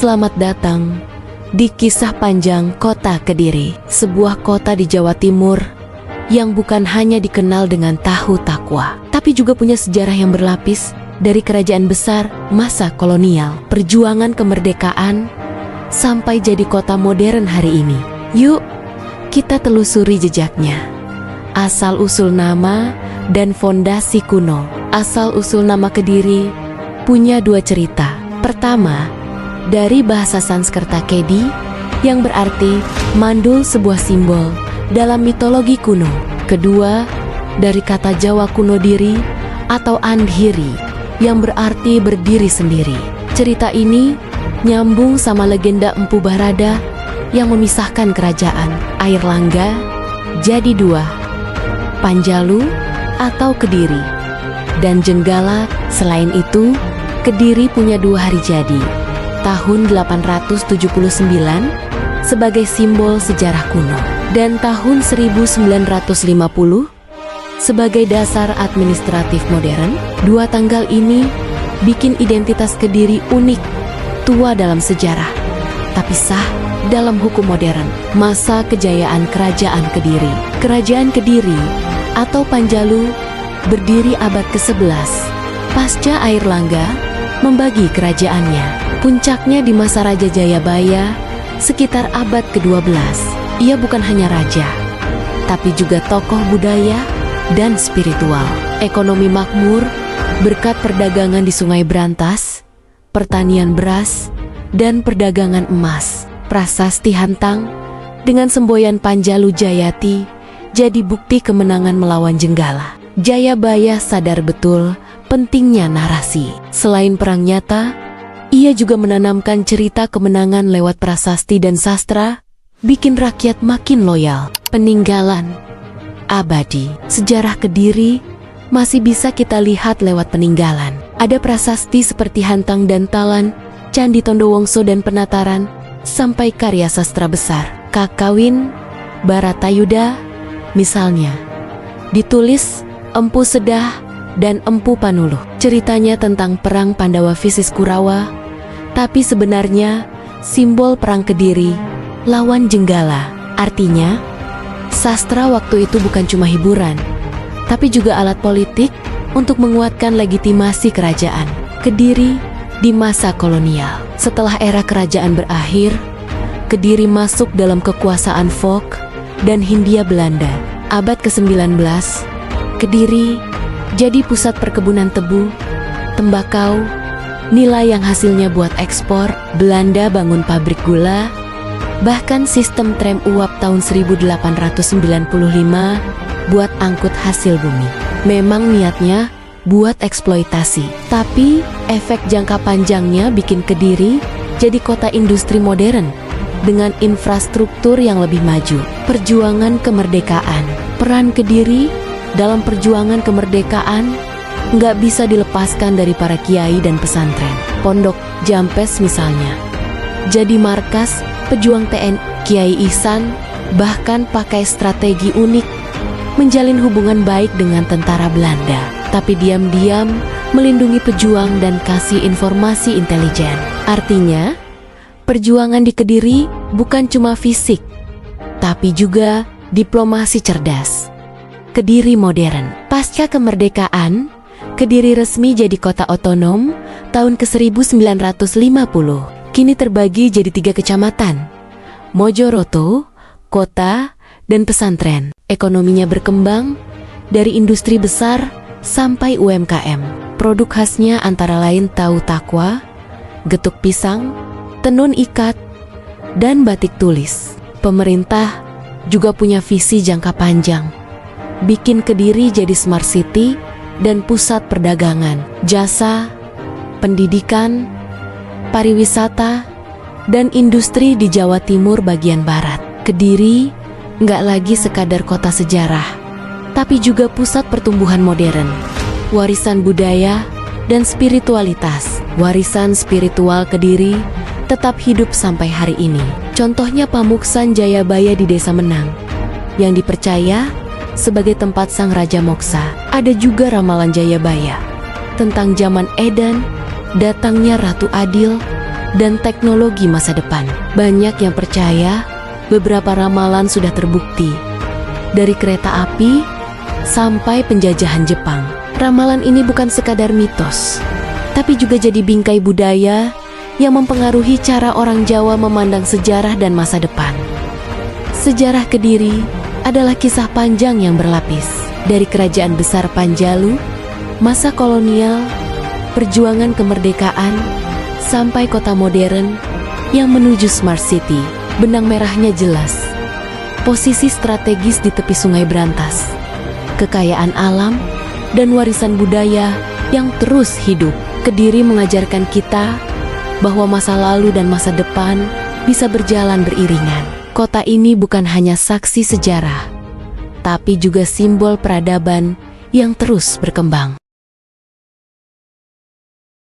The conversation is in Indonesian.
Selamat datang di kisah panjang Kota Kediri, sebuah kota di Jawa Timur yang bukan hanya dikenal dengan tahu takwa, tapi juga punya sejarah yang berlapis dari kerajaan besar masa kolonial, perjuangan kemerdekaan, sampai jadi kota modern hari ini. Yuk, kita telusuri jejaknya. Asal-usul nama dan fondasi kuno. Asal-usul nama Kediri punya dua cerita. Pertama, dari bahasa Sanskerta Kedi yang berarti mandul, sebuah simbol dalam mitologi kuno. Kedua, dari kata Jawa kuno diri atau andhiri yang berarti berdiri sendiri. Cerita ini nyambung sama legenda Empu Barada yang memisahkan kerajaan Airlangga jadi dua, Panjalu atau Kediri dan Jenggala. Selain itu, Kediri punya dua hari jadi, tahun 879 sebagai simbol sejarah kuno dan tahun 1950 sebagai dasar administratif modern. Dua tanggal ini bikin identitas Kediri unik, tua dalam sejarah, tapi sah dalam hukum modern. Masa kejayaan Kerajaan Kediri. Kerajaan Kediri atau Panjalu berdiri abad ke-11 pasca Airlangga membagi kerajaannya. Puncaknya di masa Raja Jayabaya sekitar abad ke-12. Ia bukan hanya raja, tapi juga tokoh budaya dan spiritual. Ekonomi makmur berkat perdagangan di Sungai Brantas, pertanian beras, dan perdagangan emas. Prasasti Hantang dengan semboyan Panjalu Jayati jadi bukti kemenangan melawan Jenggala. Jayabaya sadar betul pentingnya narasi. Selain perang nyata, ia juga menanamkan cerita kemenangan lewat prasasti dan sastra, bikin rakyat makin loyal. Peninggalan abadi. Sejarah Kediri masih bisa kita lihat lewat peninggalan. Ada prasasti seperti Hantang dan Talan, Candi Tondowongso dan Penataran, sampai karya sastra besar Kakawin Baratayuda misalnya, ditulis Empu Sedah dan Empu Panuluh. Ceritanya tentang perang Pandawa Visis Kurawa, tapi sebenarnya simbol perang Kediri lawan Jenggala. Artinya, sastra waktu itu bukan cuma hiburan, tapi juga alat politik untuk menguatkan legitimasi kerajaan Kediri di masa kolonial. Setelah era kerajaan berakhir, Kediri masuk dalam kekuasaan Volk dan Hindia Belanda. Abad ke-19, Kediri jadi pusat perkebunan tebu, tembakau, nilai yang hasilnya buat ekspor. Belanda bangun pabrik gula, bahkan sistem tram uap tahun 1895 buat angkut hasil bumi. Memang niatnya buat eksploitasi, tapi efek jangka panjangnya bikin Kediri jadi kota industri modern dengan infrastruktur yang lebih maju. Perjuangan kemerdekaan. Peran Kediri dalam perjuangan kemerdekaan nggak bisa dilepaskan dari para kiai dan pesantren. Pondok Jampes misalnya jadi markas pejuang TNI. Kiai Ihsan bahkan pakai strategi unik menjalin hubungan baik dengan tentara Belanda, tapi diam-diam melindungi pejuang dan kasih informasi intelijen. Artinya, perjuangan di Kediri bukan cuma fisik, tapi juga diplomasi cerdas. Kediri modern. Pasca kemerdekaan, Kediri resmi jadi kota otonom tahun ke-1950. Kini terbagi jadi 3 kecamatan, Mojoroto, kota, dan pesantren. Ekonominya berkembang dari industri besar sampai UMKM. Produk khasnya antara lain tahu takwa, getuk pisang, tenun ikat, dan batik tulis. Pemerintah juga punya visi jangka panjang, bikin Kediri jadi smart city dan pusat perdagangan, jasa, pendidikan, pariwisata, dan industri di Jawa Timur bagian barat. Kediri nggak lagi sekadar kota sejarah, tapi juga pusat pertumbuhan modern, warisan budaya, dan spiritualitas. Warisan spiritual Kediri tetap hidup sampai hari ini. Contohnya Pamuksan Jayabaya di Desa Menang, yang dipercaya sebagai tempat sang Raja Moksa. Ada juga ramalan Jayabaya tentang zaman Edan, datangnya Ratu Adil, dan teknologi masa depan. Banyak yang percaya beberapa ramalan sudah terbukti. Dari kereta api sampai penjajahan Jepang. Ramalan ini bukan sekadar mitos, tapi juga jadi bingkai budaya yang mempengaruhi cara orang Jawa memandang sejarah dan masa depan. Sejarah Kediri adalah kisah panjang yang berlapis. Dari kerajaan besar Panjalu, masa kolonial, perjuangan kemerdekaan, sampai kota modern yang menuju Smart City. Benang merahnya jelas. Posisi strategis di tepi Sungai Brantas, kekayaan alam, dan warisan budaya yang terus hidup. Kediri mengajarkan kita bahwa masa lalu dan masa depan bisa berjalan beriringan. Kota ini bukan hanya saksi sejarah, tapi juga simbol peradaban yang terus berkembang.